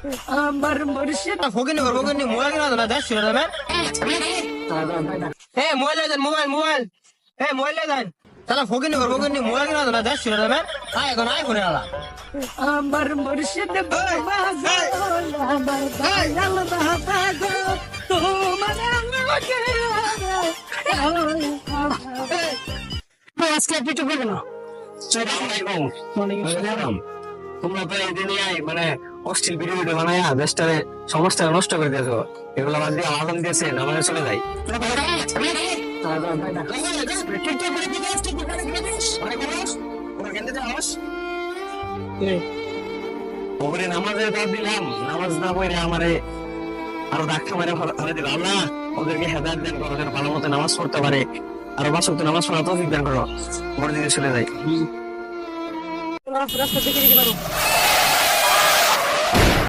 আমার মুর্শিদ ফকিনি মোবাইল কিনা না দেখ শুনে দেবেন মোবাইল দেন মোবাইল মোবাইল দেন তাহলে ফকিনি মোবাইল কিনা না দেখ শুনে দেবেন এখন আইফোনে আলা আমার মুর্শিদ বাবা আমার দয়াল বাবা গো তোমার আজকে পিছু করবে না তোমরা তো এই দিনে মানে অশ্লীল ভিডিও বানায় দেশটারে সমাজটাকে নষ্ট করে দিয়েছো। এগুলো বাদ দিয়ে আলাদা দিয়েছে আমাদের চলে যাই নামাজের দাব দিলাম, নামাজ না পড়ে আমারে আরো ধাক্কা মারে ফেলে দিল। আল্লাহ ওদেরকে হেদায়েত দান করো, যেন ভালো মতো নামাজ পড়তে পারে, আরো 5 ওয়াক্ত নামাজ পড়া তৌফিক দান করো। বড় দিকে চলে যাই। রাস্তা দেখে